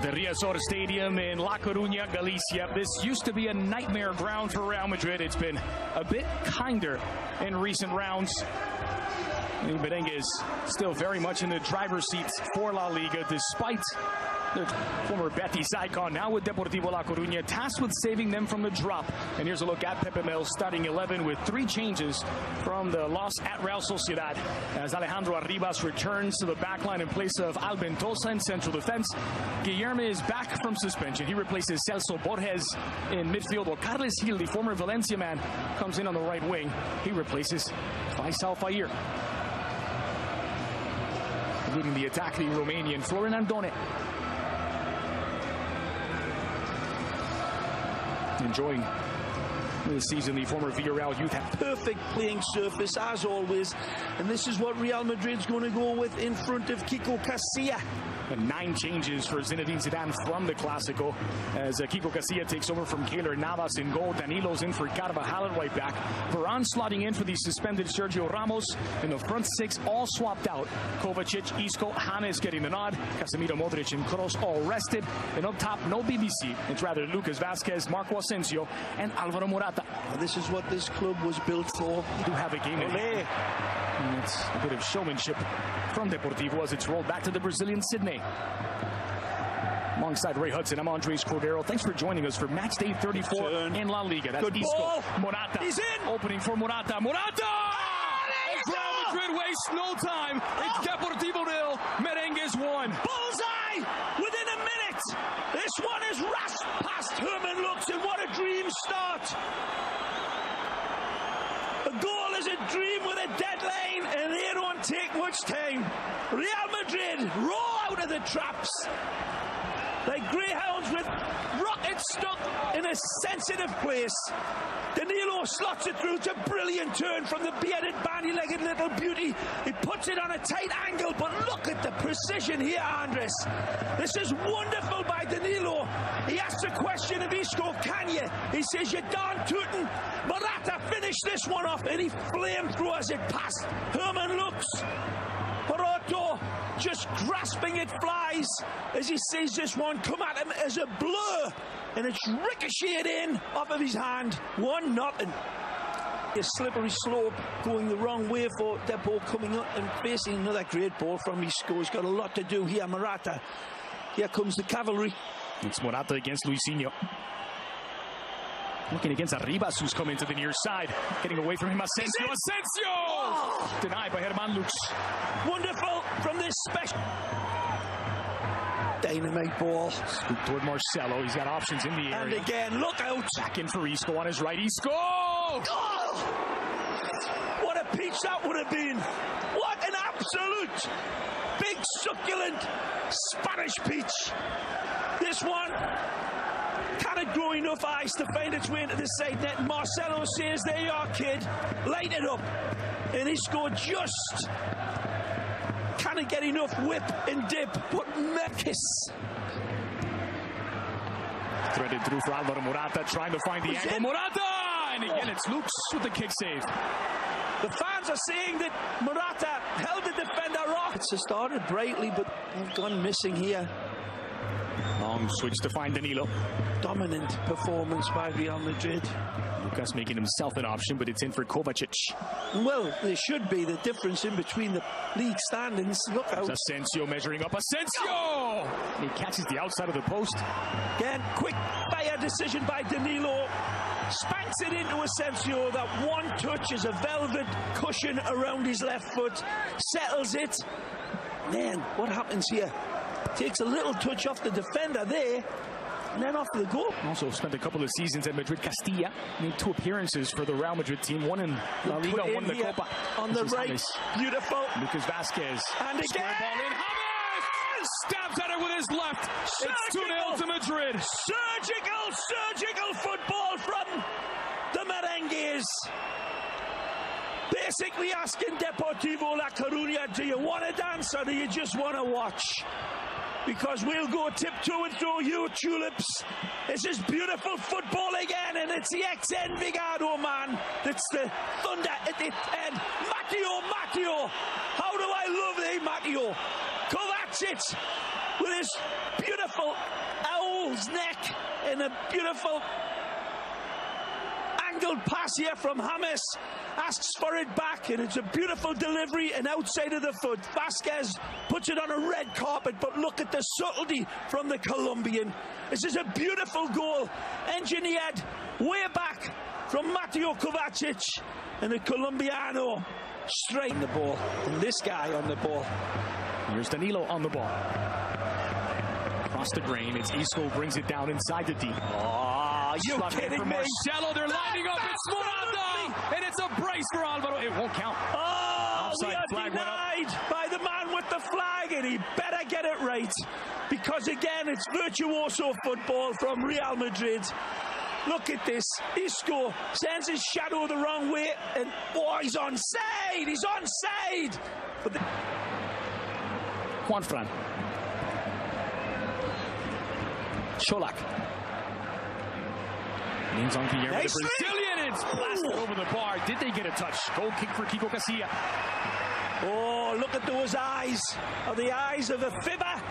The Riazor Stadium in La Coruna, Galicia. This used to be a nightmare ground for Real Madrid. It's been a bit kinder in recent rounds. Merengue is still very much in the driver's seat for La Liga, despite their former Betis icon, now with Deportivo La Coruna, tasked with saving them from the drop. And here's a look at Pepe Mel's starting 11 with 3 changes from the loss at Real Sociedad. As Alejandro Arribas returns to the backline in place of Albentosa in central defense. Guillermo is back from suspension. He replaces Celso Borges in midfield, while Carles Gil, the former Valencia man, comes in on the right wing. He replaces Faisal Fair. Leading the attack, the Romanian Florin Andone. Enjoying this season, the former Villarreal youth have perfect playing surface as always, and this is what Real Madrid's going to go with in front of Kiko Casilla. And 9 changes for Zinedine Zidane from the Clásico, as Kiko Casilla takes over from Keylor Navas in goal. Danilo's in for Carvajal at right back. Varane slotting in for the suspended Sergio Ramos. And the front 6 all swapped out. Kovacic, Isco, James getting the nod. Casemiro, Modric, and Kroos all rested. And up top, no BBC. It's rather Lucas Vázquez, Marco Asensio, and Álvaro Morata. Well, this is what this club was built for. We do have a game in hand. And it's a bit of showmanship from Deportivo as it's rolled back to the Brazilian Sydney. Alongside Ray Hudson, I'm Andres Cordero. Thanks for joining us for match day 34 in La Liga. That's good Isco. ball. Morata. He's in. Opening for Morata. Morata! Real Madrid wastes no time. It's Deportivo 0. Merengues 1. Bullseye! Within a minute. This one is rasped past Herman Lux, and what a dream start. A goal is a dream with a deadline, and they don't take much time. Real Madrid roll out of the traps like greyhounds with rockets stuck in a sensitive place. Danilo slots it through. It's a brilliant turn from the bearded, bandy-legged little beauty. He puts it on a tight angle, but look at the precision here, Andres. This is wonderful by Danilo. He asks a question of Isco, can you? He says, you're darn tootin'. Morata finished this one off, and he flamed through as it passed. Herman looks. Porto just grasping it flies as he sees this one come at him as a blur, and it's ricocheted in off of his hand. 1-0. A slippery slope going the wrong way for Depot, coming up and facing another great ball from Isco. He's got a lot to do here, Morata. Here comes the cavalry. It's Morata against Luisinho. Looking against Arribas, who's coming to the near side. Getting away from him, Asensio. Asensio! Oh. Denied by Herman Lux. Wonderful from this special. Dynamite ball. Scoop toward Marcelo. He's got options in the area. And again, look out. Back in for Isco on his right. Isco! Oh! What a peach that would have been. What an absolute big, succulent Spanish peach. This one. Can it grow enough ice to find its way into the side net? Marcelo says, there you are, kid. Light it up. And Isco just can't get enough whip and dip. But Merkis. Threaded through for Álvaro Morata, trying to find the angle. Morata! And again, it's Lux with the kick save. The fans are saying that Morata held the defender off. It's started brightly, but they've gone missing here. Long switch to find Danilo. Dominant performance by Real Madrid. Lucas making himself an option, but it's in for Kovacic. Well, there should be the difference in between the league standings. Look out. Asensio measuring up. Asensio! And he catches the outside of the post. Again, quick fire decision by Danilo. Spanks it into Asensio. That one touch is a velvet cushion around his left foot. Settles it. Man, what happens here? Takes a little touch off the defender there, and then off the goal. Also spent a couple of seasons at Madrid Castilla. Made 2 appearances for the Real Madrid team. One in La Liga, one in the Copa. On the right, beautiful. Lucas Vázquez. And again! Ball in. James stabs at it with his left. It's 2-0 to Madrid. Surgical football from the Merengues. Basically asking Deportivo La Coruna, do you want to dance or do you just want to watch? Because we'll go tiptoeing through you tulips. This is beautiful football again, and it's the ex-Envigado man that's the thunder at the end. Matteo, how do I love thee, Matteo? Kovacic with his beautiful beautiful owl's neck and a beautiful angled pass here from James. Asks for it back, and it's a beautiful delivery and outside of the foot. Vasquez puts it on a red carpet, but look at the subtlety from the Colombian. This is a beautiful goal, engineered way back from Mateo Kovacic, and the Colombiano straight in the ball, and this guy on the ball. Here's Danilo on the ball. Across the grain, it's Isco, brings it down inside the deep. Oh, you kidding me? Marcelo, they're lining up, it's Morata, and it's a brace for Alvaro. It won't count. Oh, offside we are flag denied by the man with the flag, and he better get it right, because again, it's virtuoso football from Real Madrid. Look at this. Isco sends his shadow the wrong way, and oh, he's onside. He's onside. But Juanfran. Cholak. Leans on Guillermo, the Brazilian. It's blasted over the bar. Did they get a touch? Goal kick for Kiko Casilla. Oh, look at those eyes. Are the eyes of a fibber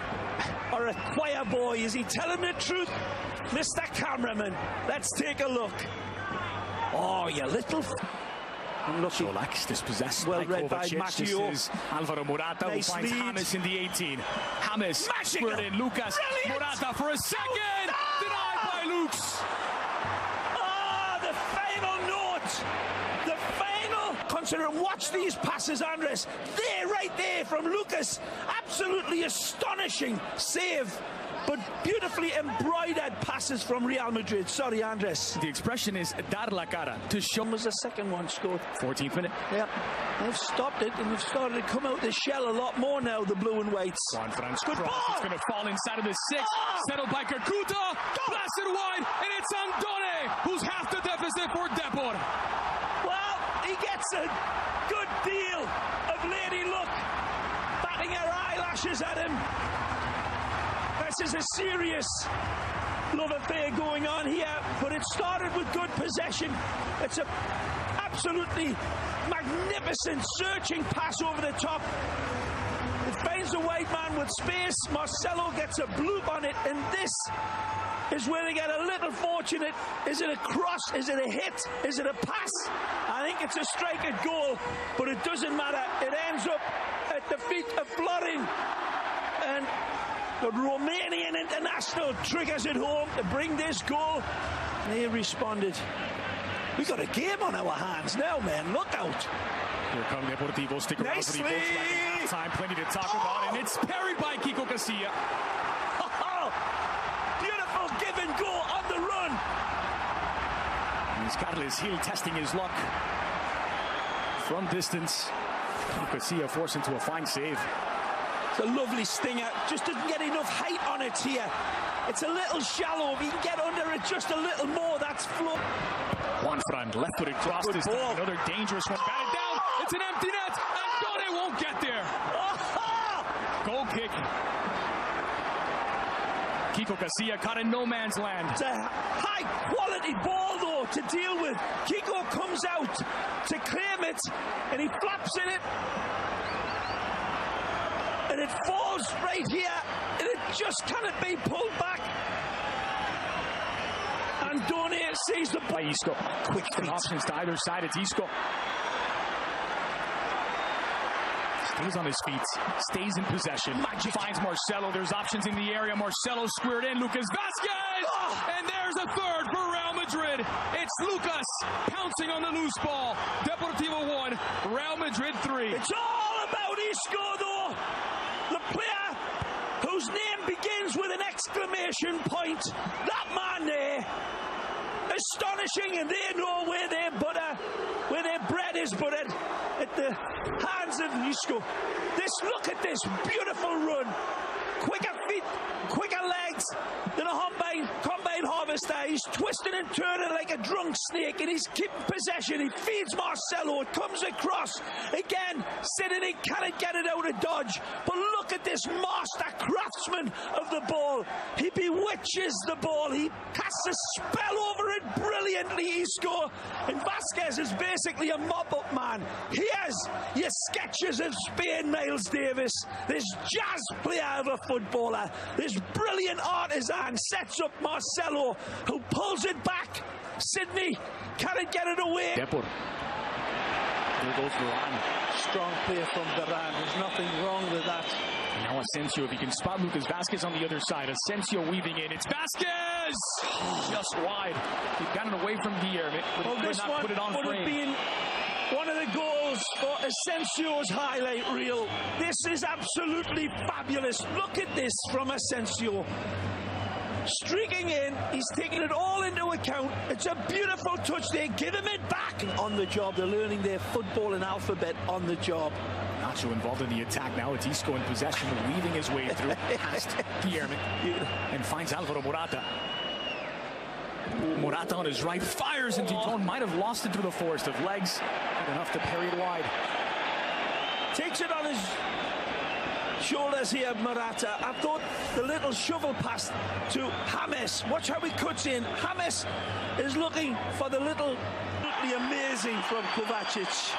or a choir boy? Is he telling the truth? Mr. Cameraman, let's take a look. Oh, you little... Cholak dispossessed. Well read by Mateo. This is Alvaro Morata, nice who finds lead. James in the 18. James squared in. Lucas. Brilliant. Morata for a second. No. Denied by Lux. Ah, the final note. The final. Consider and watch these passes, Andres. There, right there from Lucas. Absolutely astonishing save. But beautifully embroidered passes from Real Madrid. Sorry, Andres. The expression is dar la cara, to show. Was the second one scored. 14th minute. Yeah, they've stopped it, and they've started to come out the shell a lot more now, the blue and whites. Juanfran's Good cross. ball. It's going to fall inside of the 6. Settled by Kakuta. Blasted wide, and it's Andone, who's half the deficit for Depor. Well, he gets a good deal of lady luck, batting her eyelashes at him. This is a serious love affair going on here, but it started with good possession. It's a absolutely magnificent searching pass over the top. It finds the white man with space. Marcelo gets a bloop on it, and this is where they get a little fortunate. Is it a cross? Is it a hit? Is it a pass? I think it's a strike at goal, but it doesn't matter. It ends up at the feet of Florin, and the Romanian international triggers it home to bring this goal. They responded. We got a game on our hands now, man. Look out. Here come Deportivo. Stick around for the Volkswagen time. Plenty to talk about, and it's parried by Kiko Casilla. Oh, beautiful give and go on the run. He's Carles Gil testing his luck from distance. Kiko Casilla forced into a fine save. It's a lovely stinger, just doesn't get enough height on it here. It's a little shallow. If he can get under it just a little more, that's flow. Juanfran, left-footed cross this time. Another dangerous one. Batted down. It's an empty net. Andone won't get there. Goal kick. Kiko Casilla caught in no man's land. It's a high-quality ball, though, to deal with. Kiko comes out to claim it, and he flaps in it. And it falls right here, and it just cannot be pulled back. Andone sees the by Isco. Quick options to either side. It's Isco. Stays on his feet. Stays in possession. Magic. Finds Marcelo. There's options in the area. Marcelo squared in. Lucas Vasquez. And there's a third for Real Madrid. It's Lucas pouncing on the loose ball. Deportivo 1, Real Madrid 3. It's all about Isco, though. The player whose name begins with an exclamation point. That man there, astonishing, and they know where their butter, where their bread is buttered, at the hands of Isco. Look at this beautiful run. Quicker feet, quicker legs than a combine harvester. He's twisting and turning like a drunk snake, and he's keeping possession. He feeds Marcelo. It comes across again, sitting. He cannot get it out of dodge. But look Look at this master craftsman of the ball. He bewitches the ball. He casts a spell over it brilliantly, Isco. And Vasquez is basically a mop-up man. Here's your sketches of Spain, Miles Davis. This jazz player of a footballer. This brilliant artisan sets up Marcelo, who pulls it back. Sydney can't get it away. Deportivo. There goes Varane. Strong play from Varane. There's nothing wrong with that. Now Asensio, if he can spot Lucas Vasquez on the other side. Asensio weaving in. It's Vasquez! Just wide. He got it away from Guillermo, but he could not put it on frame. Would have been one of the goals for Asensio's highlight reel. This is absolutely fabulous. Look at this from Asensio. Streaking in, he's taking it all into account. It's a beautiful touch. They give him it back. On the job, they're learning their footballing alphabet on the job. Nacho involved in the attack now. It's Isco in possession, weaving his way through past Guillermo and finds Alvaro Morata. Morata on his right, fires into Titon. Might have lost it through the forest of legs. Not enough to parry it wide. Takes it on his shoulders here, Morata. I thought the little shovel pass to James. Watch how he cuts in. James is looking for the little, absolutely amazing from Kovacic.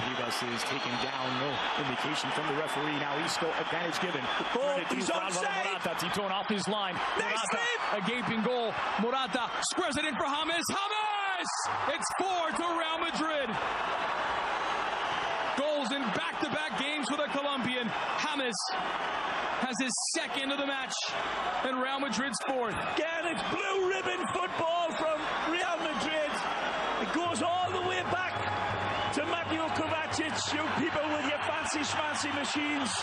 Rivas is taken down. No indication from the referee. Now Isco, advantage given. He's onside. Morata, Titon off his line. Morata, a gaping goal. Morata squares it in for James. James! It's 4 to Real Madrid. Goals in back-to-back games for the Colombian. James has his second of the match, and Real Madrid's fourth. Again, it's blue ribbon football from Real Madrid. It goes all the way back to Mateo Kovacic. You people with your fancy schmancy machines,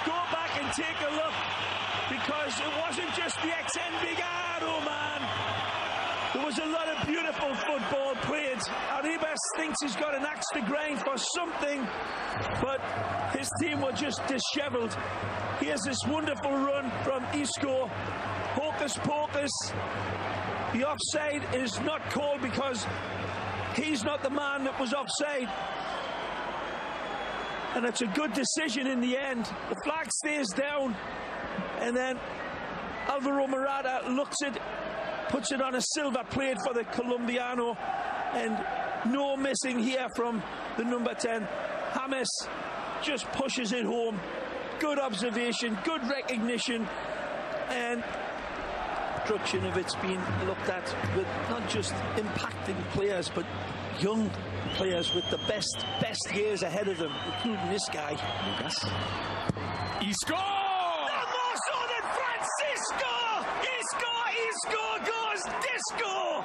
go back and take a look, because it wasn't just the ex-Envigado man. There was a lot of beautiful football played. Arribas thinks he's got an axe to grind for something, but his team were just dishevelled. Here's this wonderful run from Isco. Hocus pocus. The offside is not called because he's not the man that was offside. And it's a good decision in the end. The flag stays down, and then Alvaro Morata looks at, puts it on a silver plate for the Colombiano, and no missing here from the number 10. James just pushes it home. Good observation, good recognition, and construction of it's been looked at with not just impacting players, but young players with the best years ahead of them, including this guy. Lucas. Isco! Isco goes disco!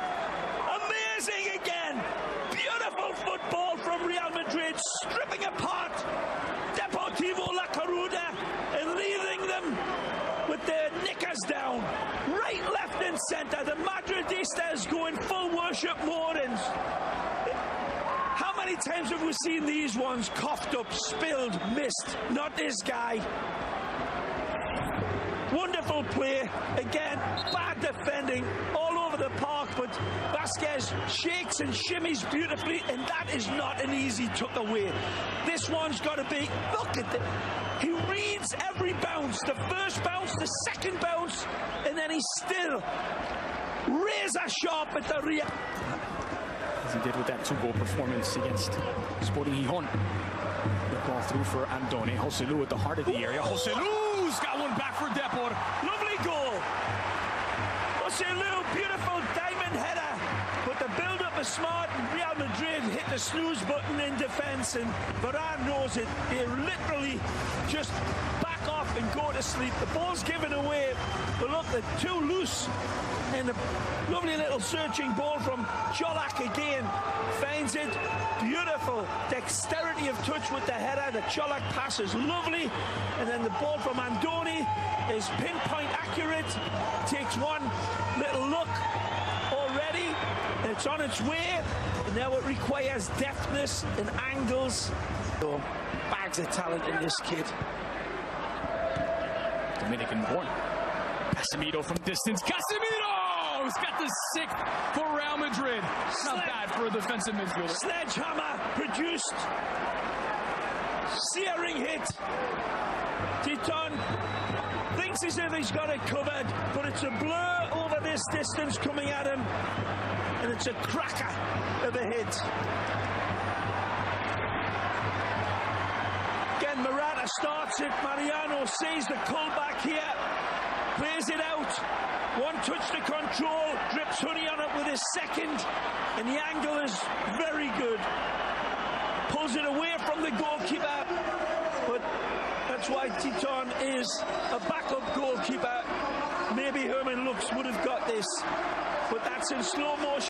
Amazing again! Beautiful football from Real Madrid, stripping apart Deportivo La Coruna and leaving them with their knickers down. Right, left and centre. The Madridistas going full worship mode. And how many times have we seen these ones coughed up, spilled, missed? Not this guy. Wonderful play, again, bad defending all over the park, but Vasquez shakes and shimmies beautifully, and that is not an easy tuck away. This one's got to be, look at it, he reads every bounce, the first bounce, the second bounce, and then he's still razor sharp at the rear. As he did with that 2-goal performance against Sporting Gijón. The ball through for Andone. Joselu at the heart of the area. Joselu's got one back for Depor. Lovely goal. Joselu, beautiful diamond header. But the build-up is smart. Real Madrid hit the snooze button in defence, and Varane knows it. They literally just back off and go to sleep. The ball's given away, but look, they're too loose. And a lovely little searching ball from Cholak again. Finds it. Beautiful dexterity of touch with the header. The Cholak pass is lovely. And then the ball from Andoni is pinpoint accurate. Takes one little look already. And it's on its way. And now it requires deftness and angles. So, bags of talent in this kid. Dominican-born. Casemiro from distance. Casemiro! He's got the 6th for Real Madrid. Not bad for a defensive midfielder. Sledgehammer produced. searing hit. Titon thinks as if he's got it covered, but it's a blur over this distance coming at him, and it's a cracker of a hit. Again, Morata starts it. Mariano sees the callback here, plays it out. One touch to control, drips Honey on it with his second, and the angle is very good. Pulls it away from the goalkeeper, but that's why Titon is a backup goalkeeper. Maybe Herman Lux would have got this, but that's in slow motion.